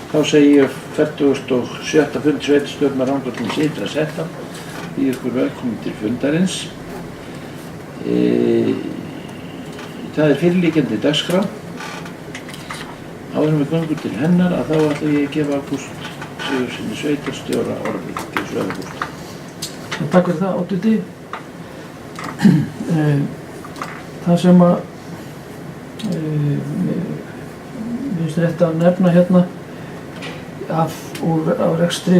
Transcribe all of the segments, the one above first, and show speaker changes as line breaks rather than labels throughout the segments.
Þá segi ég 47. fund sveitarstjórnar Rangárþings ytra setta. Býð ykkur velkomin til fundarins. Það fyrirliggjandi dagskrá. Áður en við göngum til hennar að þá ætla ég að gefa Ágúst Sigurðssyni sveitarstjóra orðið. Gjörðu svo vel, Ágúst.
Takk fyrir það, oddviti. Það sem að mér finnst rétt að nefna hérna af rekstri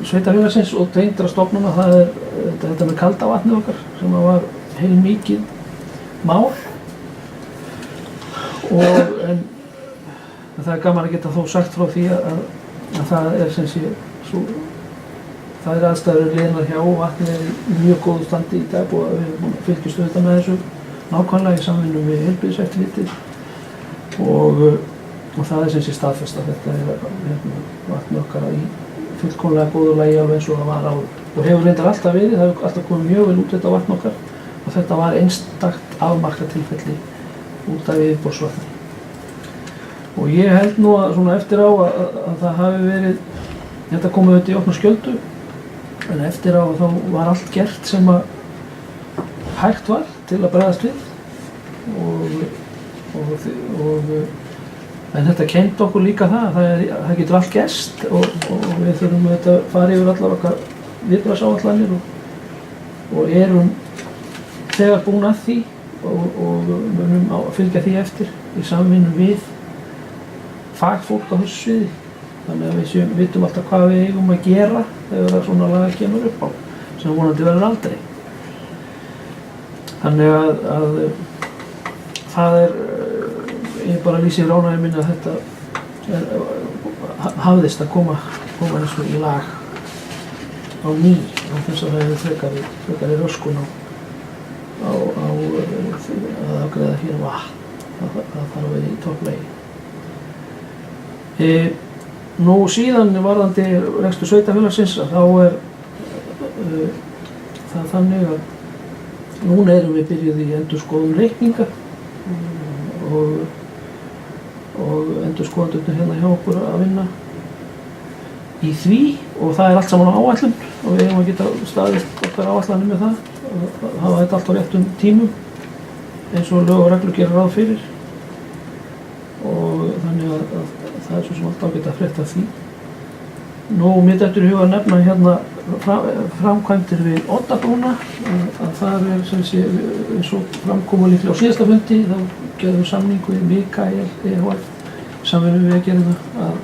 sveitarfélagsins og tengdra stofnana, það þetta með kalda vatnið okkar sem var heilmikið mál en það gaman að geta þó sagt frá því að það sem sé það aðstæður liðnar hjá og vatnið í mjög góðu standi í dag og við fylgjumst auðvitað með þessu nákvæmlega í samvinnu við heilbrigðiseftirlitið og það sem sé staðfest að þetta vatnið okkar í fullkomlega góðu lagi alveg eins og það var áður og hefur reyndar alltaf verið, það hefur alltaf komið mjög vel út þetta vatn okkar og þetta var einstakt afmarkatilfelli út af yfirborðsvatni. Og ég held nú að svona eftir á að það hafi verið, þetta komið auðvitað í opna skjöldu, en eftir á þá var allt gert sem að hægt var til að bregðast við en þetta kenndi okkur líka það getur allt gerst og við þurfum auðvitað að fara yfir allar okkar viðbragðsáætlanir og erum þegar búin að því og munum að fylgja því eftir í samvinnu við fagfólk á þessu sviði. Þannig að við vitum alltaf hvað við eigum að gera þegar svona laga kemur upp á, sem vonandi verður aldrei. Þannig að það ég bara lýsi yfir ánægju minni að þetta hafðist að koma eins og í lag á ný á þess að það hefur frekari röskun að afgreiða hér vatn. Það þarf að vera í topplagi. Nú síðan varðandi rekstur sveitarfélagsins að þá það þannig að núna erum við byrjuð í endurskoðun reikninga og endurskoðendurnir hérna hjá okkur að vinna í því og það allt saman á áætlun og við eigum að geta staðist okkar áætlanir með það hafa þetta allt á réttum tímum eins og lög og reglur gera ráð fyrir og þannig að það svo sem alltaf geta frétt af því. Nú, mér dettur í huga að nefna hérna framkvæmdir við Oddabrúna að það sem sé eins og framkoma líklega á síðasta fundi þá gerðum við samning við Mikael EHF samvinnu við að gera það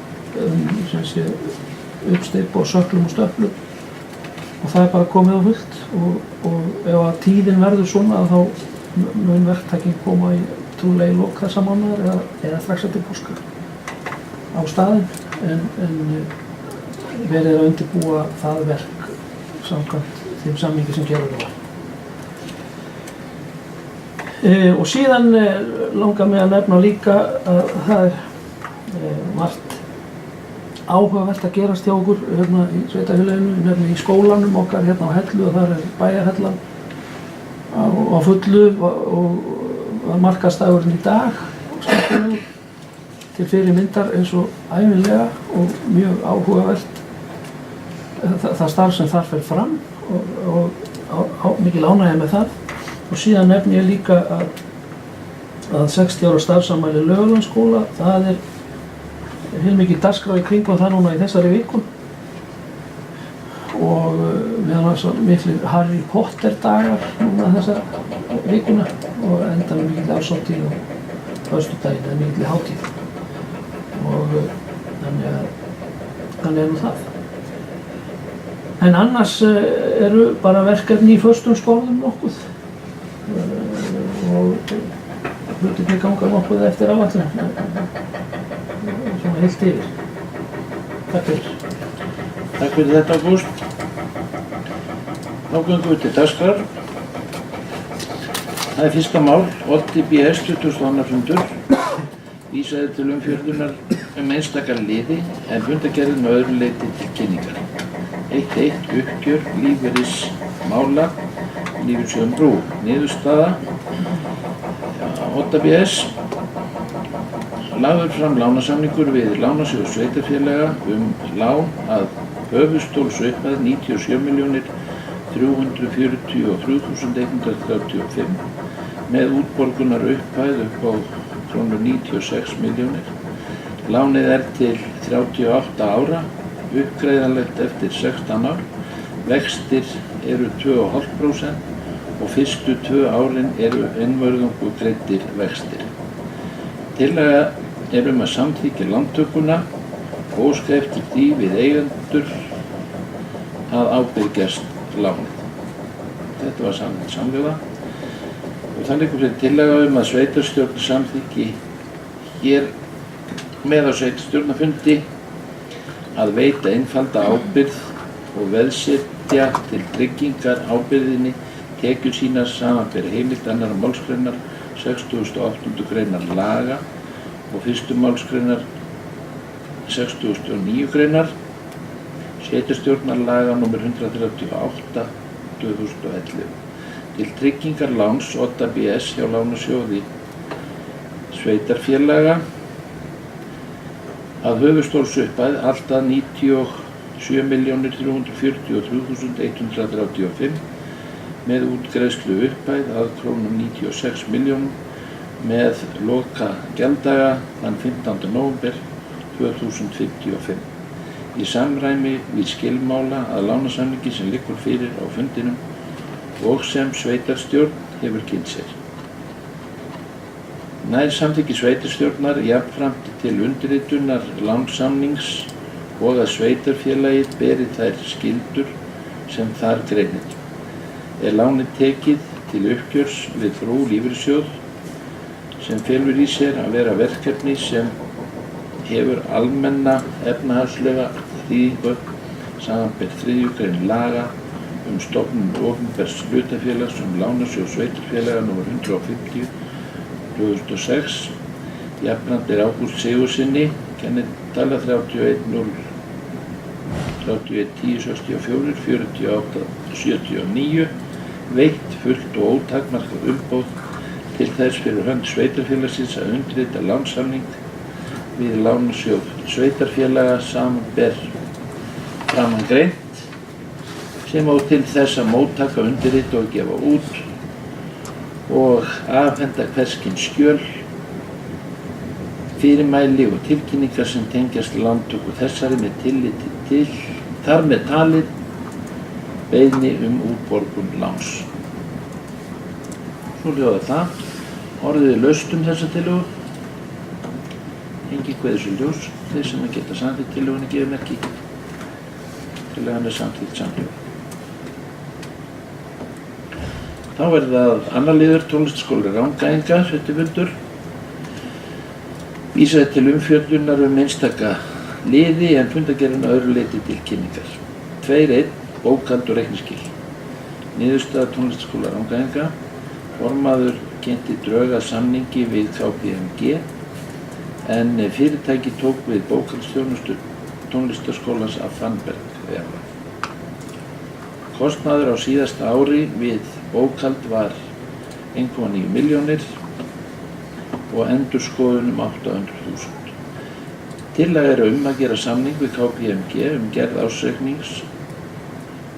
sem sé uppsteypu og söklum og stöflum og það bara komið á fullt og ef að tíðin verður svona þá mun verktakinn koma í trúlega í lok þessa mánaðar eða strax eftir páska á staðinn en verið að undirbúa það verk samkvæmt þeim samningi sem gerður var. Og síðan langar mig að nefna líka að það margt áhugavert að gerast hjá okkur hérna í sveitarfélaginu, nefnir í skólanum okkar hérna á Hellu og þar bæjarhellan á fullu og var markaðsdagurinn í dag skemmtilegur til fyrirmyndar eins og ævinlega og mjög áhugavert það starf sem þar fer fram og mikil ánægja með það og síðan nefni ég líka að 60 ára starfsafmæli Laugalandsskóla það heilmikið dagskrá í kringum það núna í þessari viku og meðan var svo miklu Harry Potter dagar núna þessa vikuna og enda með mikil árshátíð og föstudaginn eða mikil hátíð og þannig nú það. En annars eru bara verkefni í föstum skorðum nokkuð og hlutirnir ganga nokkuð eftir áætlun svona heilt yfir. Takk fyrir.
Takk fyrir þetta, Ágúst. Þá göngum við til dagskrár. Það fyrsta mál, Oddi BS 22. fundur. Vísaði til umfjöllunar einstakar liði en fundargerðin að öðru leyti til kynningar. 1.1. Uppgjör lífeyrismála, lífeyrissjóðum Brú. Niðurstaða, Odda BS, Lagður fram lánasamningur við Lánasjóð sveitarfélaga lán að höfuðstólsupphæð 97.343.135 með útborgunar upphæð upp á kr. 96 milljónir. Lánið til 38 ára, uppgreiðanlegt eftir 16 ár, vextir eru 2,5% og fyrstu 2 árin eru einvörðungu greiddir vextir. Tillaga að samþykkja lántökuna og óska eftir því við eigendur að ábyrgjast lánið. Þetta var samhljóða og það liggur fyrir tillaga að sveitarstjórn samþykki hér með á sveitarstjórnarfundi að veita einfalda ábyrgð og veðsetja til tryggingar ábyrgðinni tekjur sínar samanber heimild 2. málsgreinar 68. greinar laga og 1. málsgreinar 69. greinar sveitarstjórnarlaga nr. 138/2011 til tryggingar láns Odda BS hjá Lánasjóði sveitarfélaga að höfuðstólsupphæð allt að 97.343.135 með útgreiðslu upphæð að kr. 96 milljónum með loka gjalddaga þann 15. nóvember 2055 í samræmi við skilmála að lánasamningi sem liggur fyrir á fundinum og sem sveitarstjórn hefur kynnt sér. Nær samþykki sveitarstjórnar jafnframt til undirritunar lánssamnings og að sveitarfélagið beri þær skyldur sem þar greinir. Lánið tekið til uppgjörs við Frú lífeyrissjóð sem felur í sér að vera verkefni sem hefur almenna efnahagslega þýðingu samanber 3. grein laga stofnun opinbers hlutafélags Lánasjóð sveitarfélaga nr. 150/2006. Jafnframt Ágúst Sigurðssyni, kennitala 31.10.64 veitt fullt og ótakmarkað umboð til þess fyrir hönd sveitarfélagsins að undirrita lánssamning við Lánasjóð sveitarfélaga samanber framangreint sem á til þess að móttaka, undirrita og gefa út og afhenda hvers kyns skjöl, fyrirmæli og tilkynningar sem tengjast lántöku þessari með tilliti til þar með talið beiðni útborgun láns. Svo hljóðar það. Orðið laust þessa tillögu. Enginn kveður sér ljós. Þeir sem geta samþykkt tillögunni gefur merki. Tillagan samþykkt samhljóða. Þá það annar liður tónlistarskóli Rangæinga, 70 fundur. Vísaði til umfjöllunar einstaka liði en fundargerðin að öðru leyti til kynningar. 2.1. Bókhald og reikningsskil. Niðurstaða tónlistarskóla Rangæinga. Formaður kynnti drög að samningi við KPMG en fyrirtæki tók við bókhaldsþjónustu tónlistarskólans af Fannberg. Kostnaður á síðasta ári við bókhald var 1,9 milljónir og endurskoðun 800.000. Tillaga að gera samning við KPMG gerð ársreiknings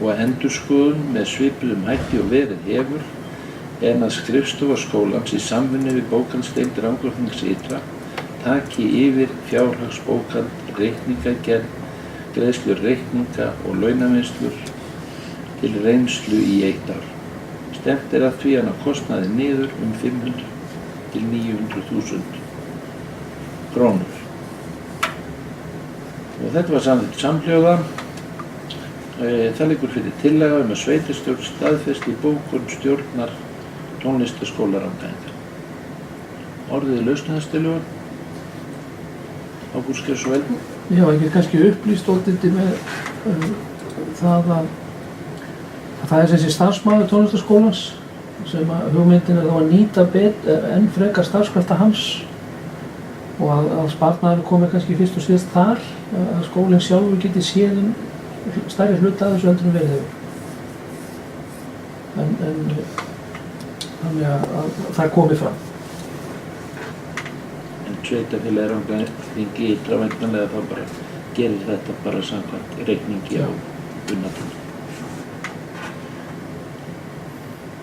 og endurskoðun með svipuðum hætti og verið hefur en að skrifstofa skólans í samvinnu við bókhaldsdeild Rangárþings ytra taki yfir fjárhagsbókhald, reikningagerð, greiðslur reikninga og launavinnslur til reynslu í 1 ár. Stefnt að því að ná kostnaði niður 500 til 900.000 krónur. Og þetta var samþykkt samhljóða. Það liggur fyrir tillaga að sveitarstjórn staðfesti bókun stjórnar tónlistarskóla Rangæinga. Orðið lausnahastillögur. Ágúst sker svo vel.
Já, ég er kannski upplýst ótindi með það að það er þessi starfsmaður tónlistarskólans sem hugmyndin þá að nýta enn frekar starfskrafta hans og að sparnaður komi kannski fyrst og síðast þar, að skólinn sjálfur geti séð stærri hluta af þessu heldur en verið hefur. Þannig að það komi fram.
En sveitarfélagi Rangárþingi ytra væntanlega þá bara gerir þetta bara samkvæmt reikningi á unnatúni.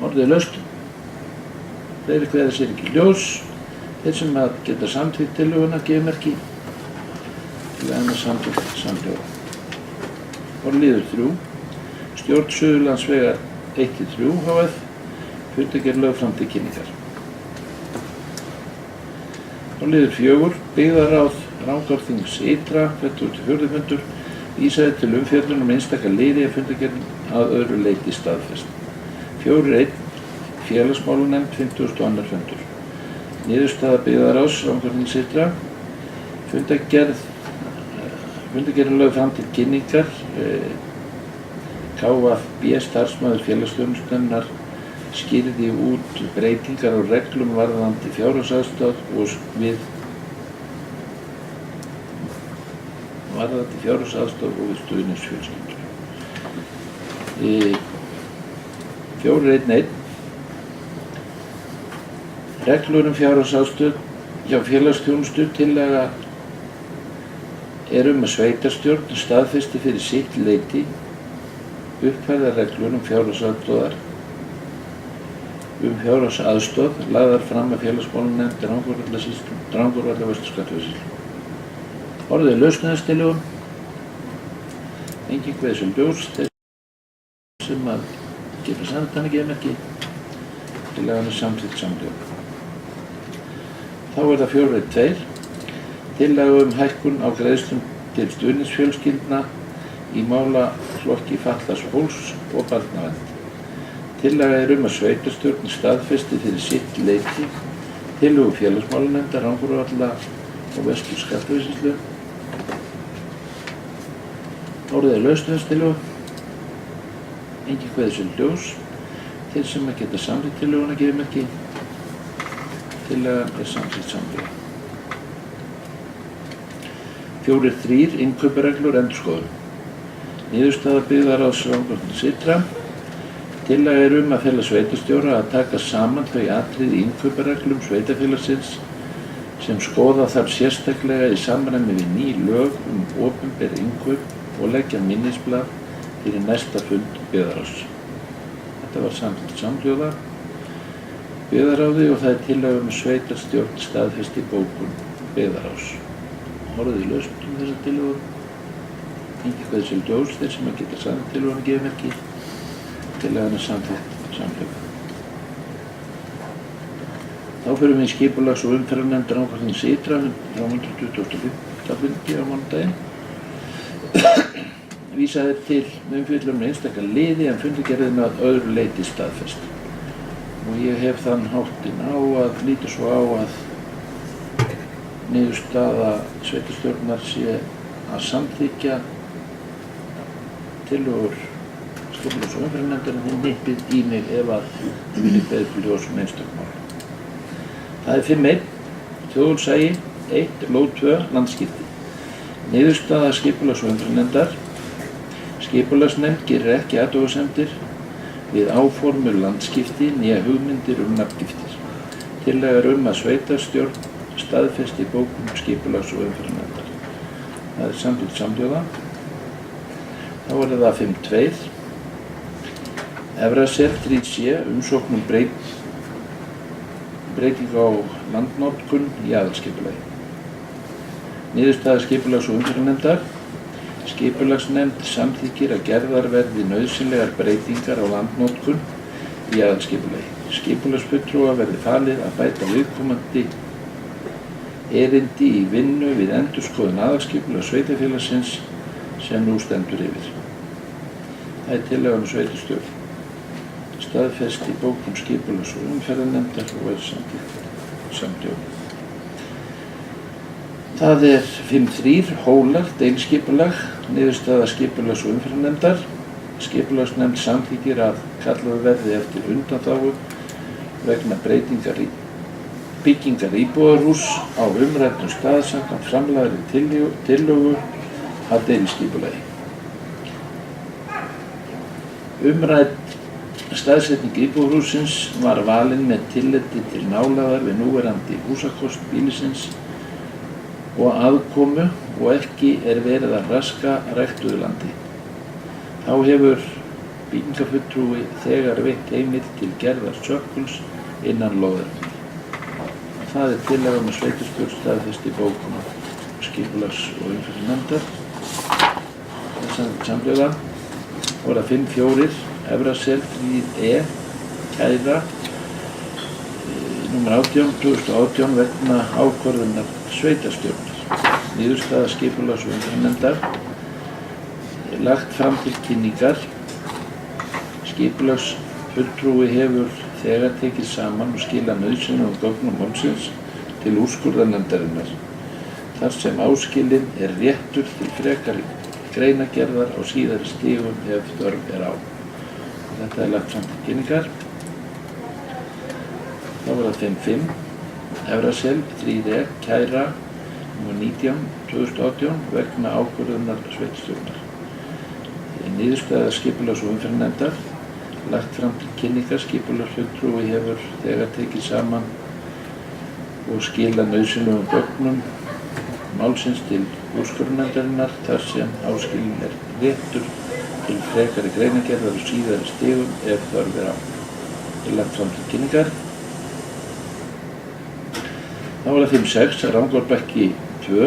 Orðið er laust. Fleiri kveða sér ekki ljós. Þeir sem að geta samþykkt tillöguna gefa merki. Tillagan er samþykkt samhljóða. Orðliður 3. Stjórn Suðurlandsvegar 1-3 hf. Fundargerð lögð fram til kynningar. Orðliður 4. Byggðaráð Rangárþings ytra 44. fundur vísaði til umfjöllun einstaka liði að fundargerðin að öðru leyti staðfest. 4.1. Félagsmálanefnd 52. fundur. Niðurstaða byggðaráðs Rangárþings ytra. Fundargerðin lögð fram til kynningar. KFB starfsmaður félagsþjónustunnar skýrði út breytingar á reglum varðandi fjárhagsaðstoð og við stuðningsfjölskyldur. 4.1.1. Reglur fjárhagsaðstoð hjá félagsþjónustu. Tillaga er að sveitarstjórn staðfesti fyrir sitt leyti uppfærðar reglur fjárhagsaðstoð lagðar fram af félagsmálanefnd Rangárvallar og Vestur-Skaftafellssýslu. Orðið er lausnæðastillögum. Engin kveður sér ljós. Þeir sem að geta samþykkt hana gefa merki. Tillagan er samþykkt samhljóða. Þá er það 4.2. Tillaga hækkun á greiðslum til stuðningsfjölskyldna í málaflokki fatlaðs fólks og barnavernd. Tillaga er að sveitarstjórn staðfesti fyrir sitt leyti tillögu félagsmálanefndar Rangárvallar og Vestur-Skaftafellssýslu. Orðið er lausnæðastillögu. Engin kveður sér ljós. Þeir sem að geta samþykkt tillöguna gefa merki. Tillagan er samþykkt samhljóða. 4.3. Innkaupareglur endurskoðun. Niðurstaða byggðaráðs Rangárþings ytra. Tillaga er að fela sveitarstjóra að taka saman þau atriði innkaupareglum sveitarfélagsins sem skoða þarf sérstaklega í samræmi við ný lög opinber innkaup og leggja minnisblað fyrir næsta fund byggðaráðs. Þetta var samþykkt samhljóða byggðaráði og það er tillaga sveitarstjórn staðfesti bókun byggðaráðs. Orðið laust þessa tillögu. Engin kveður sér ljós. Þeir sem að geta samþykkt tillöguna gefa merki. Tillagan er samþykkt samhljóða. Þá förum við í skipulags- og umferðarnefnd Rangárþings ytra frá 125. fundi á mánudaginn. Vísaði til umfjöllun einstaka liði en fundargerðin að öðru leyti staðfest. Og ég hef þann háttinn á að líta svo á að niðurstaða sveitarstjórnar sé að samþykkja tillögur skipulags- og umferðarnefndar en þið nippið í mig ef að þið viljið beðið ljós einstök mál. Það er 5.1. Þjóðsæi 1. Lóð 2. Landskipti. Niðurstaða skipulags- og umferðarnefndar. Skipulagsnefnd gerir ekki athugasemdir við áformur landskipti né hugmyndir nafngiftir. Tillaga er að sveitarstjórn staðfesti bókun skipulags- og umferðarnefndar. Það er samþykkt samhljóða. Þá er það 5.2. Efrasel 3C. Umsókn breyting á landnotkun í aðalskipulagi. Niðurstaða skipulags- og umferðarnefndar. Skipulagsnefnd samþykkir að gerðar verði nauðsynlegar breytingar á landnotkun í aðalskipulagi. Skipulagsfulltrúa verði falið að bæta viðkomandi erindi í vinnu við endurskoðun aðalskipulags sveitarfélagsins sem nú stendur yfir. Það er tillaga sveitarstjórn staðfest í bókun skipulags- og umferðarnefndar og er samþykkt samhljóða. Það er 5.3. Hólar, deiliskipulag. Niðurstaða skipulags- og umferðarnefndar. Skipulagsnefnd samþykkir að kallað verði eftir undanþágu vegna byggingar íbúðarhúss á umræddum stað samkvæmt framlagðri tillögu að deiliskipulagi. Umrædd staðsetning íbúðarhússins var valin með tilliti til nálægðar við núverandi húsakost býlisins og aðkomu og ekki er verið að raska ræktuðu landi. Þá hefur byggingafulltrúi þegar veitt heimild til gerðar sökkuls innan lóðarinnar. Það er tillaga með sveitarstjórn staðfest í bókum skipulags- og umhverfisnefndar. Samhliða voru það 5.4 Efrasel 3E kæra nr. 18/2018 vegna ákvörðunar sveitarstjórnar. Niðurstaða skipulags- og umhverfisnefndar lagt fram til kynningar. Skipulagsfulltrúi hefur þegar tekið saman og skilað nauðsynlegum gögnum málsins til úrskurðarnefndarinnar, þar sem áskilinn er réttur til frekari greinagerðar á síðari stigum ef þörf er á. Þetta er lagt fram til kynningar. Þá var það 5.5 Efrasel 3E kæra nr. 19/2018 vegna ákvörðunar sveitarstjórnar. Niðurstaða skipulags- og umhverfisnefndar lagt fram til kynningar. Skipulagsfulltrúi hefur þegar tekið saman og skilað nauðsynlegum gögnum málsins til úrskurðarnefndarinnar, þar sem áskilinn er réttur til frekari greinagerðar á síðari stigum ef þörf er á. Þetta er lagt fram til kynningar. Þá var það 5.6 Rangárbekkir 2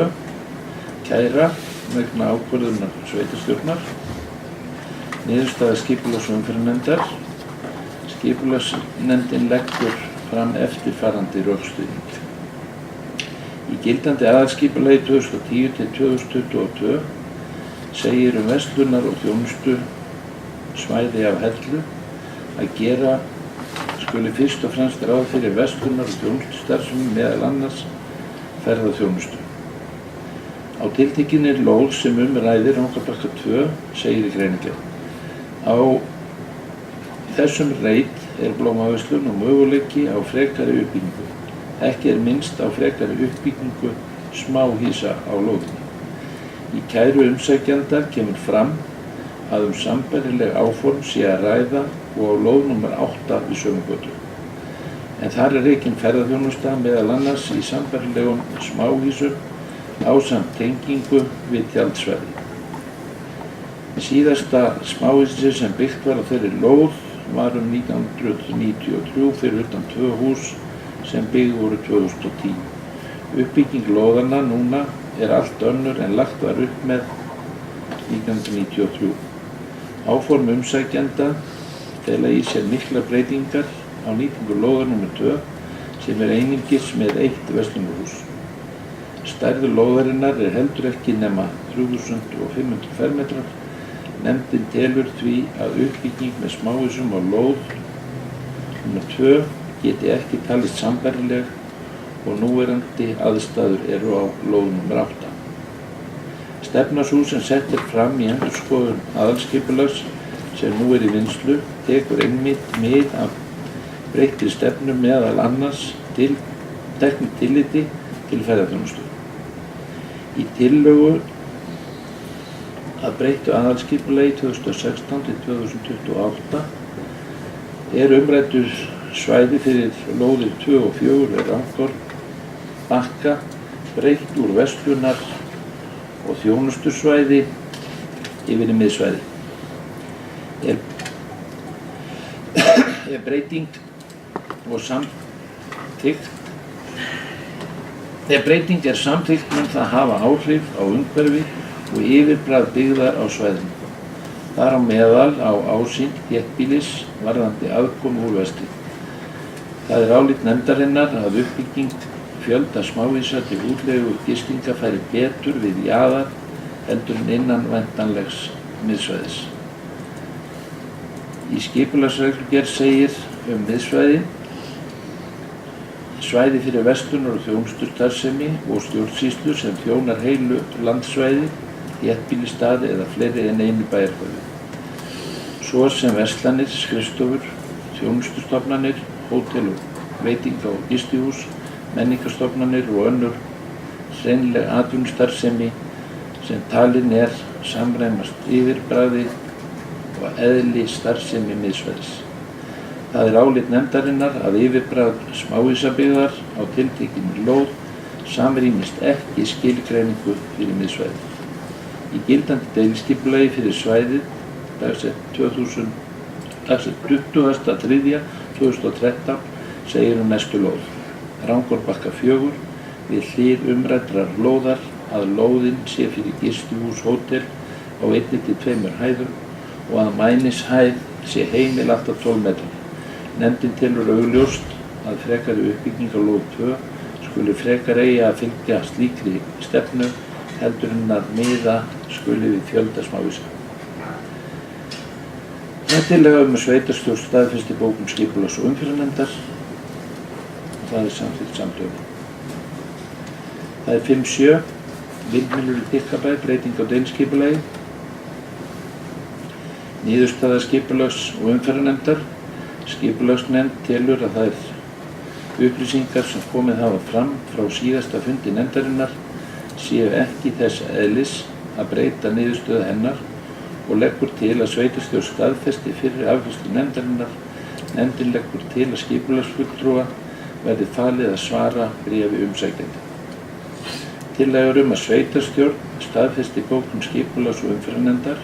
kæra vegna ákvörðunar sveitarstjórnar. Niðurstaða skipulags- og umhverfisnefndar. Skipulagsnefndin leggur fram eftirfarandi rökstuðning. Í gildandi aðalskipulagi 2010-2022 segir verslunar- og þjónustu svæði af Hellu að gera skuli fyrst og fremst ráð fyrir verslunar- og þjónustustarfsemi, meðal annars ferðaþjónustu. Á tiltekinni lóð sem ræðir Rangárbekkir 2 segir í greinargerð: Á þessum reit er blómaverslun og möguleiki á frekari uppbyggingu. Ekki er minnst á frekari uppbyggingu smáhýsa á lóðinni. Í kæru umsækjanda kemur fram að sambærileg áform sé að ræða og á lóð nr. 8 við sömu götu. En þar er rekin ferðaþjónusta meðal annars í sambærilegum smáhýsum ásamt tengingu við tjaldsvæði. Síðasta smáhýsi sem byggt var á þeirri lóð var 1993 fyrir utan 2 hús sem byggð voru 2010. Uppbygging lóðanna núna er allt önnur en lagt var upp með 1993. Áform umsækjanda fela í sér miklar breytingar á nýtingu lóðar nr. 2 sem er einungis með 1 verslunarhús. Stærð lóðarinnar er heldur ekki nema 3.500 fermetrar. Nefndin telur því að uppbygging með smáhýsum á lóð nr. 2 geti ekki talist sambærileg og núverandi aðstæður eru á lóð nr. 8. Stefna sú sem sett er fram í endurskoðun aðalskipulags sem nú er í vinnslu tekur einmitt mið af breyttri stefnu, meðal annars til teknu tilliti til ferðaþjónustu. Í tillögu að breyttu aðalskipulagi 2016-2028 er umræddu svæði fyrir lóðir 2 og 4 Rangárbekkja breytt úr verslunar- og þjónustusvæði yfir í miðsvæði. Ef breyting er samþykkt mun það hafa áhrif á umhverfi og yfirbragð byggðar á svæðinu. Þar á meðal á ásýnd þéttbýlis varðandi aðkomu úr vestri. Það er álit nefndarinnar að uppbygging fjölda smáhýsa til útleigu gistinga færi betur við jaðar heldur en innan væntanlegs miðsvæðis. Í skipulagsreglugerð segir miðsvæði: svæði fyrir verslunar- og þjónustustarfsemi og stjórnsýslu sem þjónar heilu landsvæði, þéttbýlisstaði eða fleiri en einu bæjarhverfi, svo sem verslanir, skrifstofur, þjónustustofnanir, hótel og veitinga- og gistihús, menningarstofnanir og önnur hreinleg atvinnustarfsemi sem talin er samræmast yfirbragði og eðli starfsemi miðsvæðis. Það er álit nefndarinnar að yfirbragð smáhýsabyggðar á tiltekinni lóð samrýmist ekki skilgreiningu fyrir miðsvæðið. Í gildandi deiliskipulagi fyrir svæðið dagsett 20.3.2013 segir næstu lóð. Rangárbakkar 4 við hlið umræddrar lóðar að lóðin sé fyrir gistihús hótel á 1-2 hæðum og að mænishæð sé heimil allt að 12 metrar. Nefndin telur augljóst að frekari uppbygging á lóð 2 skuli frekar eigi að fylgja slíkri stefnu heldur en að miða skuli við fjölda smáhýsa. Það er tillaga að sveitarstjórn staðfesti bókun skipulags- og umferðarnefndar og það er samþykkt samhljóða. Það er 5.7. Vindmyllur í Þykkabæ, breyting á deiliskipulagi. Niðurstaða skipulags- og umferðarnefndar. Skipulagsnefnd telur að þær upplýsingar sem komið hafa fram frá síðasta fundi nefndarinnar séu ekki þess eðlis að breyta niðurstöðu hennar og leggur til að sveitarstjórn staðfesti fyrir afgreiðslu nefndarinnar. Nefndin leggur til að skipulagsfulltrúa verði falið að svara bréfi umsækjanda. Tillaga að sveitarstjórn staðfesti bókun skipulags- og umferðarnefndar.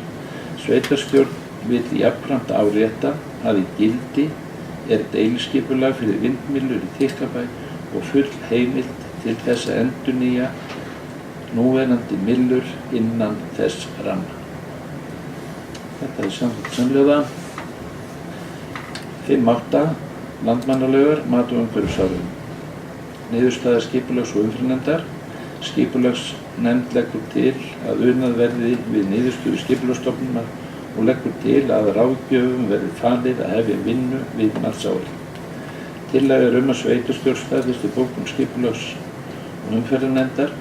Sveitarstjórn vill jafnframt árétta að í gildi er deiliskipulag fyrir vindmyllur í Þykkabæ og full heimild til þess að endurnýja núverandi myllur innan þess ramma. Þetta er samþykkt samhljóða. 5.8. Landmannalaugar, mat og umhverfisáhrifum. Niðurstaða skipulags- og umferðarnefndar. Skipulagsnefnd leggur til að unað verði við niðurstöðu Skipulagsstofnunar og leggur til að ráðgjöfum verði falið að hefja vinnu við matsáætlun. Tillaga er að sveitarstjórn staðfesti bókun skipulags- og umferðarnefndar.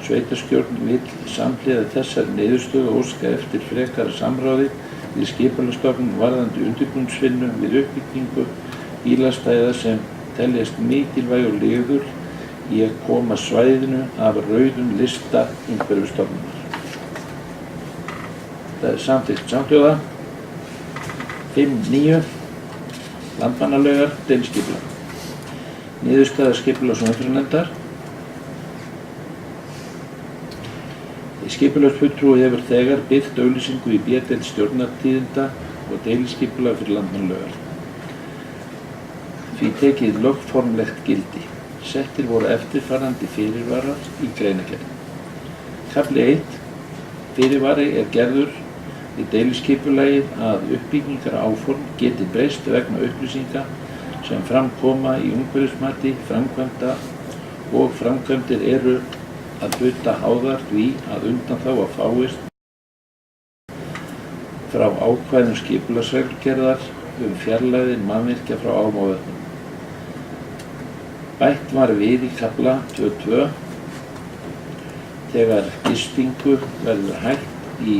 Sveitarstjórn vill samhliða þessari niðurstöðu óska eftir frekara samráði við Skipulagsstofnun varðandi undirbúningsvinnu við uppbyggingu bílastæða sem teljast mikilvægur liður í að koma svæðinu af rauðum lista Umhverfisstofnunar. Það er samþykkt samhljóða. 5.9. Landmannalaugar, deiliskipulag. Niðurstaða skipulags- og umferðarnefndar. Skipulagsfulltrúi hefur þegar birt auglýsingu í B-deild stjórnartíðinda og deiliskipulag fyrir Landmannalaugar. Því tekið lögformlegt gildi. Settir voru eftirfarandi fyrirvarar í greinargerð. Kafli 1. Fyrirvari er gerður í deiliskipulagið að uppbyggingaráform geti breyst vegna upplýsinga sem fram koma í umhverfismati framkvæmda og framkvæmdir eru að hluta háðar því að undanþága fáist frá ákvæðum skipulagsreglugerðar fjarlægðir mannvirkja frá ám og vötnum. Bætt var við í kafla 2.2 þegar gistingu verður hægt í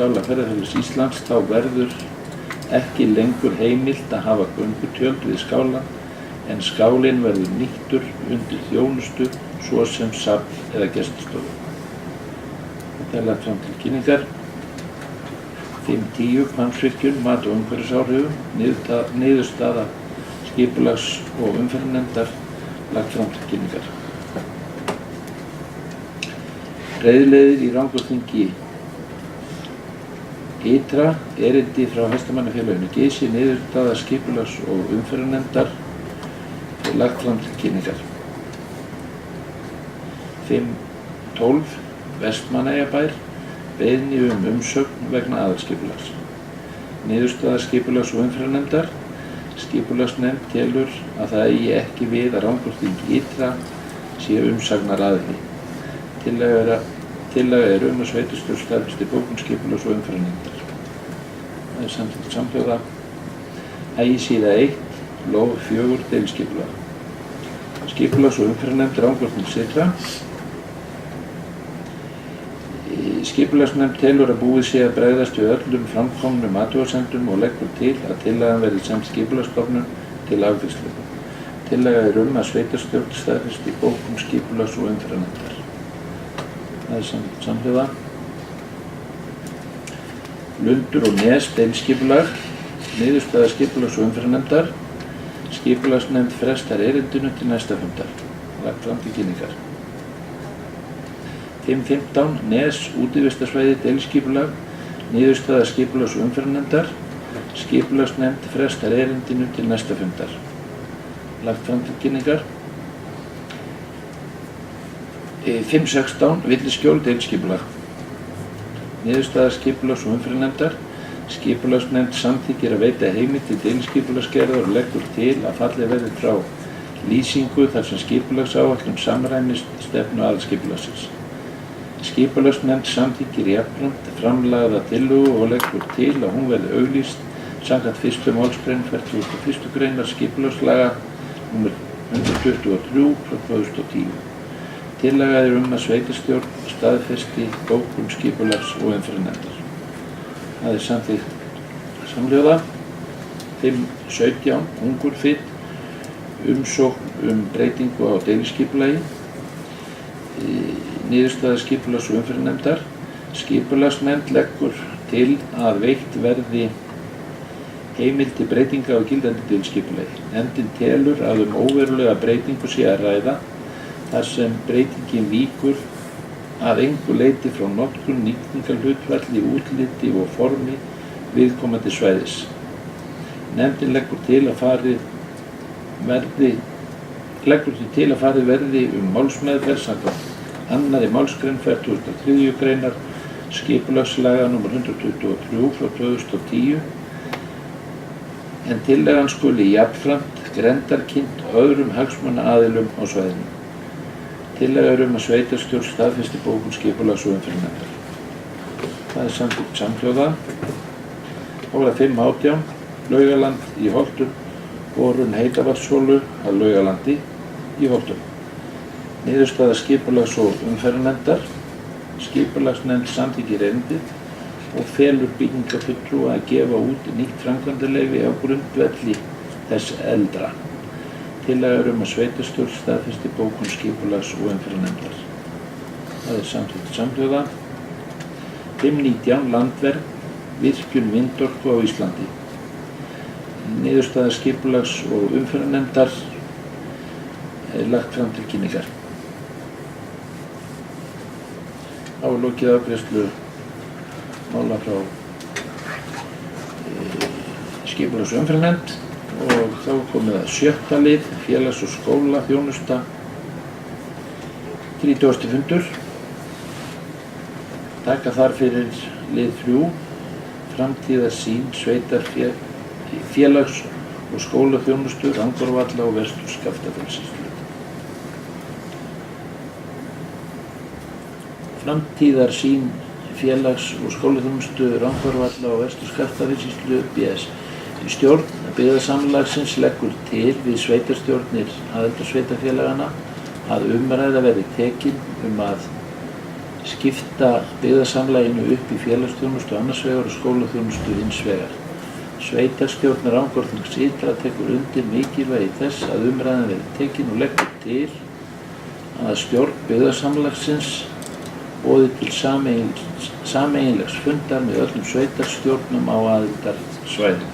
skála Ferðafélags Íslands þá verður ekki lengur heimilt að hafa göngutjöld við skálann en skálinn verður nýttur undir þjónustu svo sem safn eða gestastofu. Þetta er lagt fram til kynningar. 5.10. Hvammsvirkjun, mat og umhverfisáhrifum. Niðurstaða skipulags- og umferðarnefndar lagt fram til kynningar. Reiðleiðir í Rangárþingi Ytra, erindi frá Hestamannafélaginu Geysi, niðurstaða skipulags- og umferðarnefndar lagt fram til kynningar. 5.12. Vestmannaeyjabær, beiðni umsögn vegna aðalskipulags. Niðurstaða skipulags- og umferðarnefndar. Skipulagsnefnd telur að það eigi ekki við að Rangárþing Ytra sé umsagnaraðili. Tillaga er að sveitarstjórn staðfesti bókun skipulags- og umferðarnefndar. Það er samþykkt samhljóða. Ægisíða 1, lóð 4, deiliskipulag. Skipulags- og umferðarnefnd Rangárþings Ytra. Skipulagsnefnd telur að búið sé að bregðast við öllum framkomnum athugasemdum og leggur til að tillagan verði send Skipulagsstofnun til afgreiðslu. Tillaga er að sveitarstjórn staðfesti bókun skipulags- og umferðarnefndar. Það er samhljóða. Lundur og Nes, deiliskipulag. Niðurstaða skipulags- og umferðarnefndar. Skipulagsnefnd frestar erindinu til næsta fundar. lagt fram til kynningar. 5.15 Nes útivistarsvæði deiliskipulag, niðurstaða skipulags- og umferðarnefndar, skipulagsnefnd frestar erindinu til næsta fundar, lagt fram til kynningar. 5.16 Villiskjól deiliskipulag, niðurstaða skipulags- og umferðarnefndar, skipulagsnefnd samþykkir að veita heimild til deiliskipulagsgerðar og leggur til að fallið verði frá lýsingu þar sem skipulagsáætlun samræmist stefnu aðalskipulagsins. Skipulagsnefnd samþykkir jafnframt framlagða tillögu og leggur til að hún verði auglýst samkvæmt 1. málsgrein 41. greinar skipulagslaga nr. 123/2010. Tillaga að sveitarstjórn staðfesti bókun skipulags- og umferðarnefndar. Það samþykkt samhljóða. 5.17 Ungurfit, umsókn breytingu á deiliskipulagi, niðurstaða skipulags- og umferðarnefndar. Skipulagsnefnd leggur til að veitt verði heimild til breytinga á gildandi deiliskipulagi. Nefndin telur að óverulega breytingu sé að ræða þar sem breytingin víkur að engu leyti frá notkun, nýtingarhlutfalli, útliti og formi viðkomandi svæðis. Nefndin leggur til að farið verði málsmeðferð samkvæmt 2. málsgrein 43. greinar skipulagslaga nr. 123/2010 en tillagan skuli jafnframt grenndarkynnt öðrum hagsmunaaðilum á svæðinu. Tillaga að sveitarstjórn staðfesti bókun skipulags- og umferðarnefndar. Það samþykkt samhljóða. Þá var það 5.18 Laugaland í Holtum, borun heitavatnsholu að Laugalandi í Holtum. Niðurstaða skipulags- og umferðarnefndar. Skipulagsnefnd samþykkir erindið og felur byggingafulltrúa að gefa út nýtt framkvæmdaleyfi á grundvelli þess eldra. Tillaga að sveitarstjórn staðfesti bókun skipulags- og umferðarnefndar. Það samþykkt samhljóða. 5.19 Landvernd, virkjun vindorku á Íslandi. Niðurstaða skipulags- og umferðarnefndar lagt fram til kynningar. Þá lokið afgreiðslu mála frá skipulags- og umferðarnefnd og þá komið að 7. lið, félags- og skólaþjónusta, 30. fundur. Taka þar fyrir lið 3, framtíðarsýn félags- og skólaþjónustu, Rangárvalla og Vestur-Skaftafellssýslu. Framtíðarsýn félags- og skólaþjónustu, Rangárvalla og Vestur-Skaftafellssýslu BS. Stjórn byggðasamlagsins leggur til við sveitarstjórnir aðildarsveitarfélagana að umræða verði tekin að skipta byggðasamlaginu upp í félagsþjónustu annars vegar og skólaþjónustu hins vegar. Sveitarstjórn Rangárþings ytra tekur undir mikilvægi þess að umræðan verði tekin og leggur til að stjórn byggðasamlagsins boði til sameiginlegs fundar með öllum sveitarstjórnum á aðildarsvæðinu.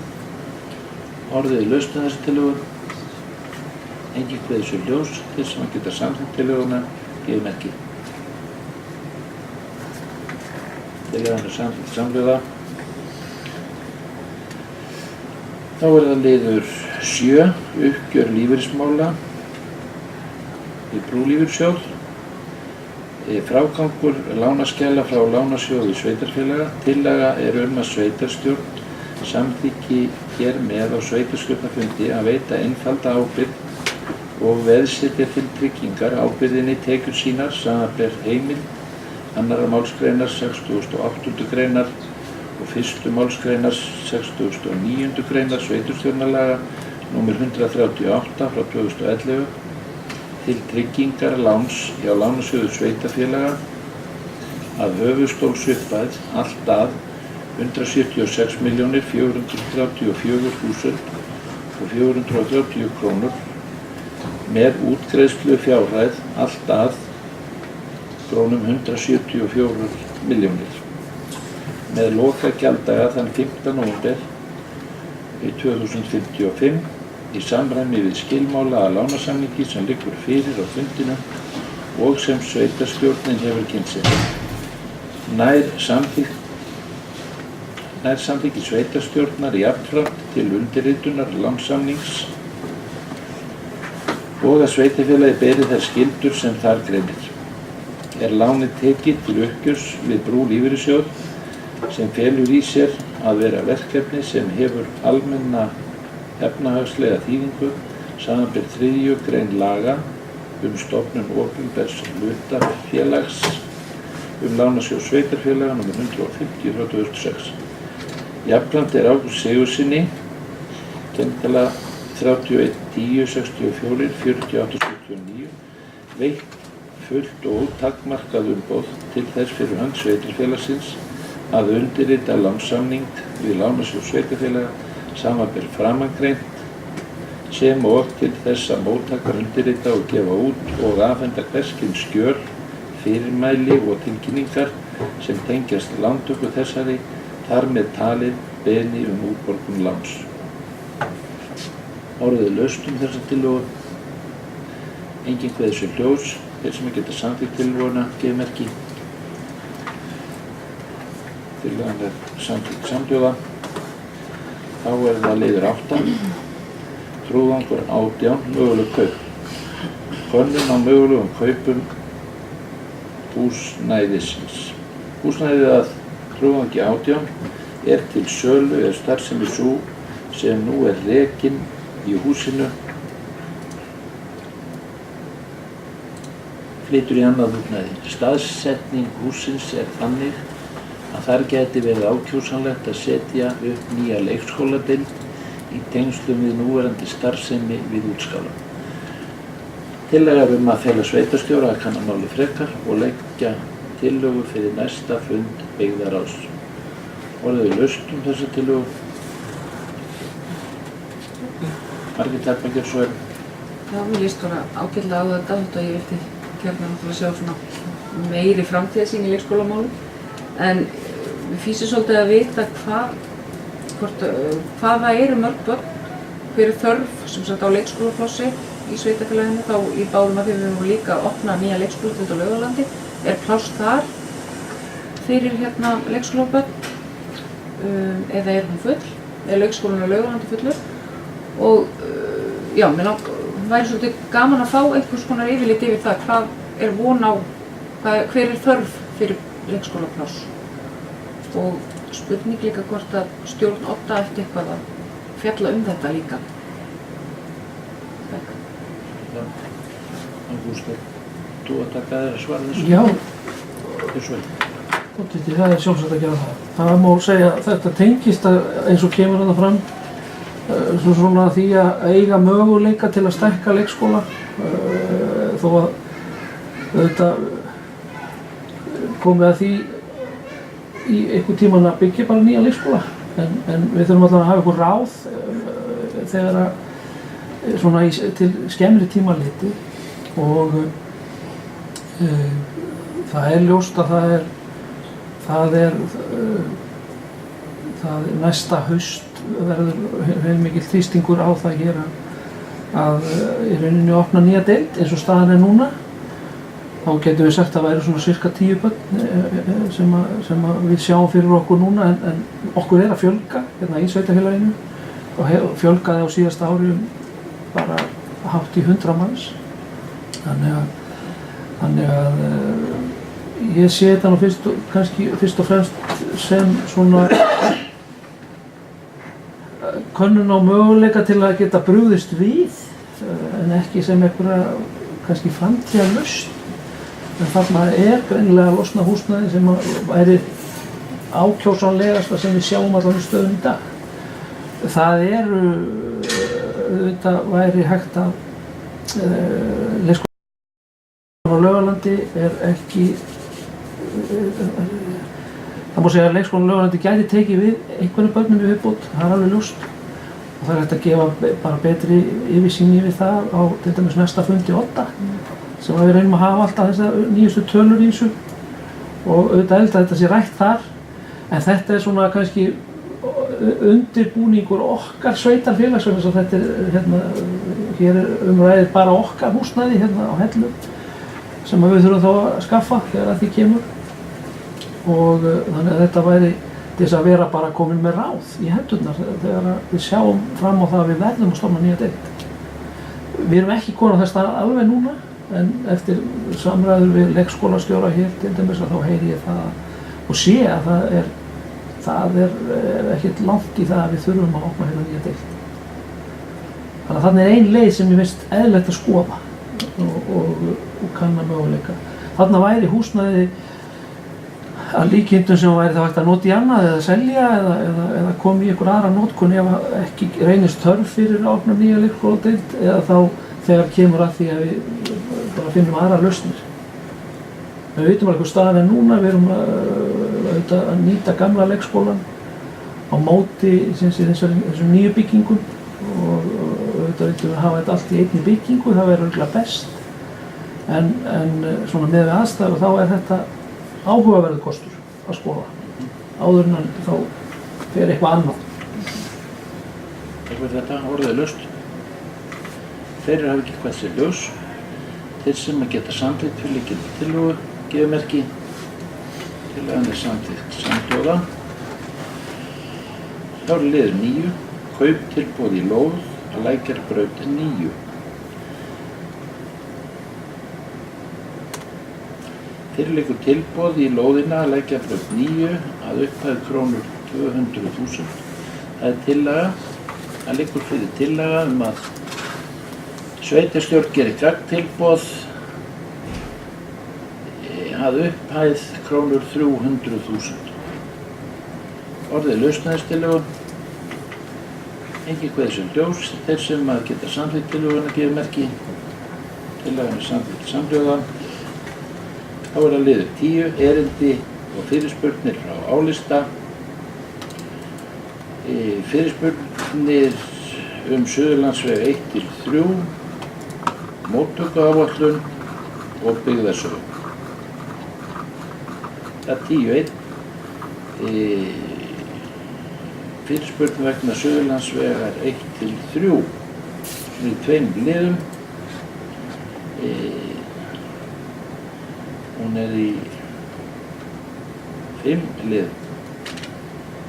Orðið í lausn þessi tillögu. Enginn kveður sér ljós til sem að geta samþykkt tillöguna gefi merki. Tillagan samþykkt samhljóða. Þá það liður 7, uppgjör lífeyrismála við Brúlífeyrissjóð. Frágangur lánaskjala frá lánasjóði sveitarfélaga. Tillaga að sveitarstjórn samþykki hér með á sveitarstjórnarfundi að veita einfalda ábyrgð og veðsetja til tryggingar ábyrgðinni tekjur sínar samanber heimild 2. málsgreinar 68. greinar og 1. málsgreinar 69. greinar sveitarstjórnarlaga nr. 138/2011 til tryggingar láns hjá lánasjóði sveitarfélaga að höfuðstólsupphæð allt að 176.434.430 krónur með útgreiðslu fjárhæð allt að krónum 174 milljónir með lokagjalddaga þann 15. nóvember 2055 í samræmi við skilmála að lánasamningi sem liggur fyrir á fundinum og sem sveitarstjórnin hefur kynnt sér. Nær samþykki sveitarstjórnar jafnframt til undirritunar lánssamnings og að sveitarfélagi beri þær skyldur sem þar greinir. Er lánið tekið til uppgjörs við Brú lífeyrissjóð sem felur í sér að vera verkefni sem hefur almenna efnahagslega þýðingu samanber 3. grein laga stofnun opinbers hlutafélags lánasjóð sveitarfélaga nr. 150/2006. Jafnframt er Ágústi Sigurðssyni, kennitala 3110644879, veitt fullt og ótakmarkað umboð til þess fyrir hönd sveitarfélagsins að undirrita lánssamning við lánasjóð sveitarfélaga samanber framangreint sem og til þess að móttakar undirrita og gefa út og afhenda hvers kyns skjöl, fyrirmæli og tilkynningar sem tengjast lántöku þessari, þar með talið beiðni útborgun láns. Orðið er laust þessa tillögu. Enginn kveður sér hljóðs. Þeir sem geta samþykkt tillöguna gefi merki. Tillagan er samþykkt samhljóða. Þá er það liður 8. Trúðangur 18. Möguleg kaup. Könnun á mögulegum kaupum húsnæðisins. Húsnæðið að trúðangi 18 er til sölu eða starfsemi sú sem nú er rekin í húsinu flytur í annað húsnæði. Staðsetning hússins er þannig að þar gæti verið ákjósanlegt að setja upp nýja leikskóladeild í tengslum við núverandi starfsemi við útskála. Tillaga að fela sveitarstjóra að kanna málið frekar og leggja tillögu fyrir næsta fund byggðarráðs. Orðið er laust þessa tillögu. Margir Tæknagjör svo er.
Já, mér líst bara ágætlega á þetta og ég vilti gjarnan að sjá svona meiri framtíðarsýn í leikskólamálum. En við fýsum svolítið að vita hvaða eru mörg börn, hver er þörf sem sagt á leikskólaplássi í sveitarfélaginu, þá í báðum að við höfum líka að opna nýja leikskóladeild á Laugalandi. Er pláss þar fyrir leikskólabörn eða er hún full? Er leikskólan á Laugalandi fullur? Og já, mér væri svolítið gaman að fá einhvers konar yfirlit yfir það hvað er von á, hver er þörf fyrir leikskólapláss. Og spurning líka hvort að stjórn Odda eftir eitthvað að fjalla þetta líka. Takk.
Ágústi, þú að taka þér að svara þessu?
Já.
Þessu vel.
Það er sjálfsagt að gera það. Það má segja að þetta tengist eins og kemur þarna fram svona því að eiga möguleika til að stækka leikskóla þó að þetta komið að því í einhvern tímann að byggja bara nýja leikskóla en við þurfum alltaf að hafa einhver ráð þegar að svona til skemmri tíma liti og það er ljóst að það er næsta haust verður heilmikil þrýstingur á það hér að í rauninni opna nýja deild eins og staðan er núna. Þá getum við sagt að það væri svona cirka 10 börn sem við sjáum fyrir okkur núna en okkur er að fjölga hérna í sveitarfélaginu og fjölgaði á síðasta ári bara hátt í 100 manns. Þannig að ég sé þetta nú fyrst og fremst sem svona könnun á möguleika til að geta brugðist við en ekki sem einhverja kannski framtíðarlausn. En þarna er greinilega að losna húsnæði sem væri ákjósanlegasta sem við sjáum allan í stöðum í dag. Það þetta væri hægt að leikskólan á Laugalandi er ekki það má segja að leikskólan á Laugalandi gæti tekið við einhverjum börnum í viðbót, það er alveg ljóst og það er hægt að gefa bara betri yfirsýn yfir það á til dæmis næsta fundi 8 sem við reynum að hafa alltaf þessar nýjustu tölur í þessu og auðvitað held að þetta sé rætt þar en þetta er svona kannski undirbúningur okkar sveitarfélags, vegna þess að þetta hér ræðir bara okkar húsnæði á Hellu sem við þurfum þá að skaffa þegar að því kemur. Og þannig að þetta væri til þess að vera bara komin með ráð í hendurnar þegar við sjáum fram á það að við verðum að stofna nýja deild. Við erum ekki komin á þess stað alveg núna, en eftir samræður við leikskólastjóra hér til dæmis að þá heyri ég það og sé að það er ekkert langt í það að við þurfum að opna hérna nýja deild. Þannig að þarna er ein leið sem ég finnst eðlilegt að skoða og kanna möguleika. Þarna væri húsnæði að líkindum sem væri það hægt að nota í annað eða selja eða koma í einhver aðra notkun ef ekki reynist þörf fyrir að opna nýja leikskóladeild eða þá þegar kemur að því að við bara finnum aðra lausnir. Við vitum alveg hvað staðan er núna, við erum að nýta gamla leikskólan á móti þessum nýju byggingum og auðvitað vitum við hafa þetta allt í einni byggingu, það verður örugglega best en svona með við aðstæður þá er þetta áhugaverður kostur að skoða áður en þá fer eitthvað annað.
Eitthvað þetta orðið laust. Þeir hafa ekki hvað sér ljós. Þeir sem að geta samþykkt fyrir liggjandi tillögu gefumerki. Tillagan er samþykkt samhljóða. Þá er liður 9. Kauptilboð í lóð á Lækjarbraut 9. Fyrir liggur tilboð í lóðina að Lækjarbraut 9 að upphæð krónur 200.000. Það er tillaga, það liggur fyrir tillaga að sveitarstjórn gerir gagntilboð að upphæð krónur 300.000. Orðið lausnæðistillögu. Engin kveður sem ljós. Þeir sem að geta samþykkt tillöguna gefumerki. Tillagan er samþykkt samhljóða. Þá er það liður 10, erindi og fyrirspurnir frá álista. Fyrirspurnir Suðurlandsveg 1-3, móttökuáætlun og byggðasögu. Það er 10.1. Fyrirspurn vegna Suðurlandsvegar 1-3 í 2 liðum. Hún er í 5 liðum.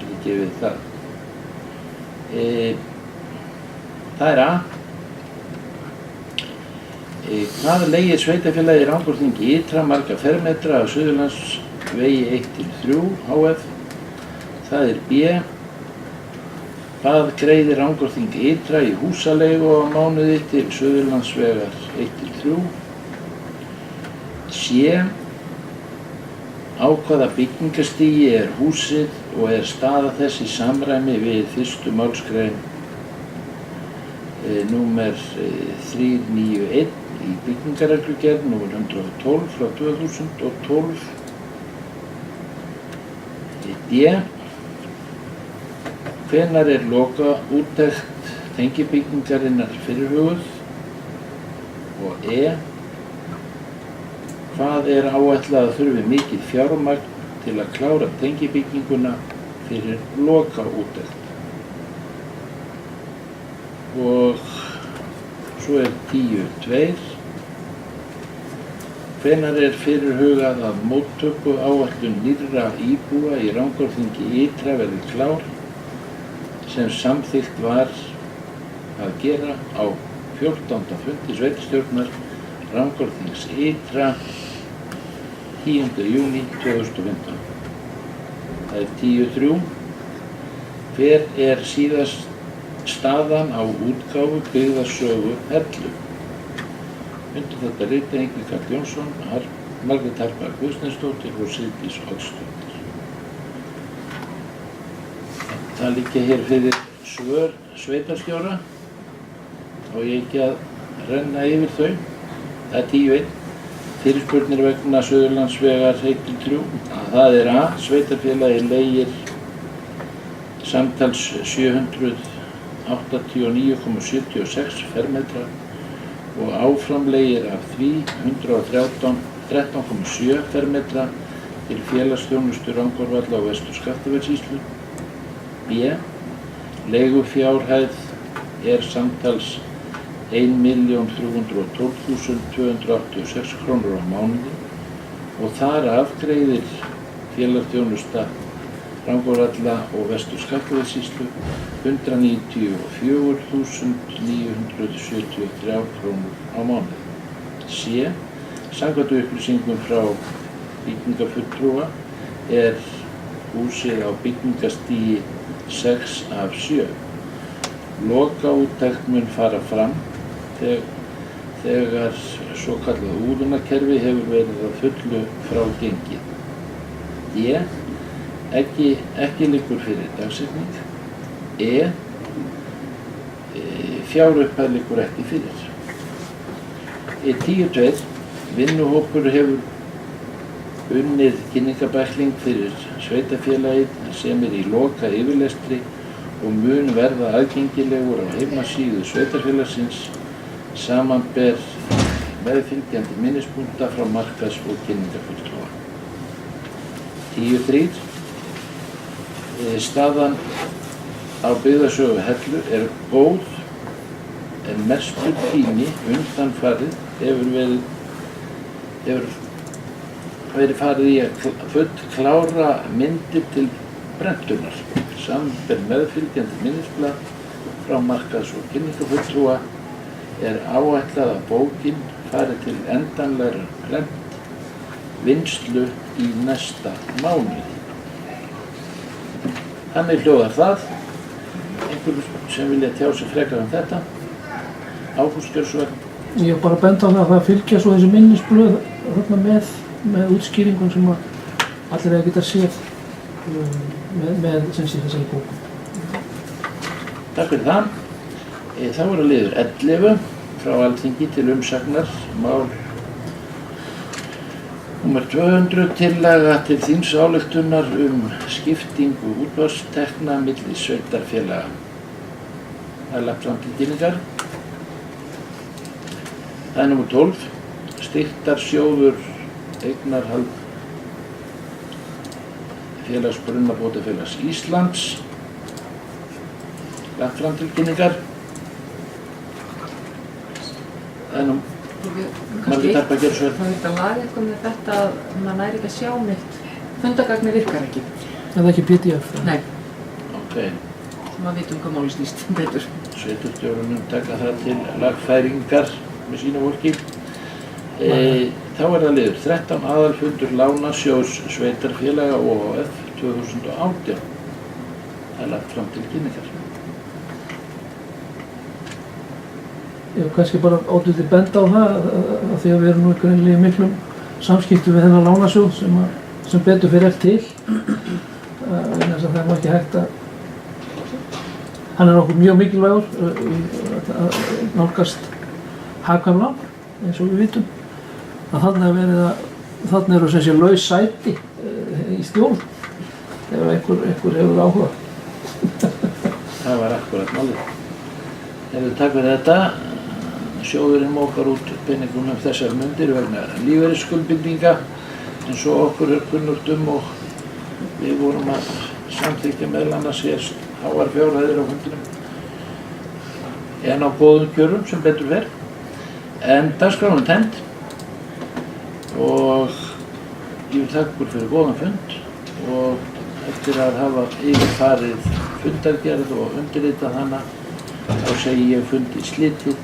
Ég gefið það. Það er A. Hvað leigir sveitarfélagið Rangárþingi Ytra marga fermetra af Suðurlandsvegi 1-3 HF? Það er B. Hvað greiðir Rangárþingi Ytra í húsaleigu á mánuði til Suðurlandsvegar 1-3? C. Á hvaða byggingarstigi er húsið og er staða þess í samræmi við 1. málsgrein númer 391 í byggingarreglugerð númer 112 frá 2012. D. Hvenær er lokaúttekt tengibyggingarinnar fyrirhuguð? Og E. Hvað er áætlað að þurfi mikið fjármagn til að klára tengibygginguna fyrir lokaúttekt? Og svo er 10.2. Hvenær er fyrirhugað að móttökuáætlun nýrra íbúa í Rangárþingi Ytra verði klár sem samþykkt var að gera á 14. fundi sveitarstjórnar Rangárþings Ytra 10. júní 2015. Það er 10.3. Hver er síðast staðan á útgáfu byggðasögu Hellu? Undir þetta rita Ingvi Karl Jónsson, Margrét Harpa Guðsteinsdóttir og Sigdís Oddsdóttir. Það liggja hér fyrir svör sveitarstjóra og ég ekki að renna yfir þau. Það er 10.1. Fyrirspurnir vegna Suðurlandsvegar 1-3. Það er A. Sveitarfélagið leigir samtals 789,76 fermetra og áframleigir af því 113,7 fermetra til félagsþjónustu Rangárvalla og Vestur-Skaftafellssýslu. B. Leigufjárhæð er samtals 1.312.286 krónur á mánuði og þar af greiðir félagsþjónusta Rangárvalla og Vestur-Skaftafellssýslu 194.973 krónur á mánuði. C. Samkvæmt upplýsingum frá byggingafulltrúa er húsið á byggingarstigi 6 af 7. Lokaúttekt mun fara fram þegar svokallað úðunarkerfi hefur verið að fullu frá gengið. D. Ekki liggur fyrir dagsetning. E. Fjárupphæð liggur ekki fyrir. 10.2. Vinnuhópur hefur unnið kynningabækling fyrir sveitarfélagið sem er í loka yfirlestri og mun verða aðgengilegur á heimasíðu sveitarfélagsins, samanber meðfylgjandi minnispunkta frá markaðs- og kynningafulltrúa. 10.3. Staðan á byggðasögu Hellu er góð en mestur tími undanfarið hefur verið farið í að fullklára myndir til prentunar, samanber meðfylgjandi minnisblað frá markaðs- og kynningafulltrúa er áætlað að bókin fari til endanlegrar prentvinnslu í næsta mánuði. Þannig hljóðar það. Einhverjum sem vilja tjá sig frekar um þetta? Ágúst Gjörsson.
Ég hef bara bent á það að fylgja svo þessi minnisblöð þarna með útskýringum sem að allir eiga að geta séð með sem sé þessari bókum.
Takk fyrir það. Þá er að liður 11 frá Alþingi til umsagnar mál Númer 200 tillaga til þingsályktunar skiptingu útvarpstekna milli sveitarfélaga. Það er lagt fram til kynningar. Það er númer 12. Styrktarsjóður eignarhald félags Brunnabótafélags Íslands. Lagt fram til kynningar. Það er nú Margrét Harpa Gjörsson.
Það er að laga eitthvað með þetta að maður næri ekki að sjá neitt. Fundagagni virkar ekki.
Er það ekki PDF?
Nei.
Ok.
Maður vitum hvað máli snýst betur.
Sveitarstjórunum taka það til lagfæringar með sínu fólki. Þá er það liður 13 aðalfundur Lánasjóðs sveitarfélaga OHF 2018. Það er lagt fram til kynningar.
Ég hef kannski bara ótrúlega benda á það að því að við erum nú greinilega í miklum samskiptum við þennan lánasjóð sem betur fyrir til. Vegna þess að það er nú ekki hægt að hann er okkur mjög mikilvægur að nálgast hagkvæm lán, eins og við vitum. Að þarna eru sem sé laus sæti í stjórn ef einhver hefur áhuga.
Það var akkurat málið. Ef við takkum þetta, sjóðurinn mókar út peningum þessar mundir vegna lífeyrisskuldbindinga eins og okkur er kunnugt og við vorum að samþykkja meðal annars háar fjárhæðir á fundinum en á góðum kjörum sem betur fer. En dagskráin er tæmd og ég vil þakka ykkur fyrir góðan fund og eftir að hafa yfirfarið fundargerð og undirritað hana þá segi ég fundi slitið.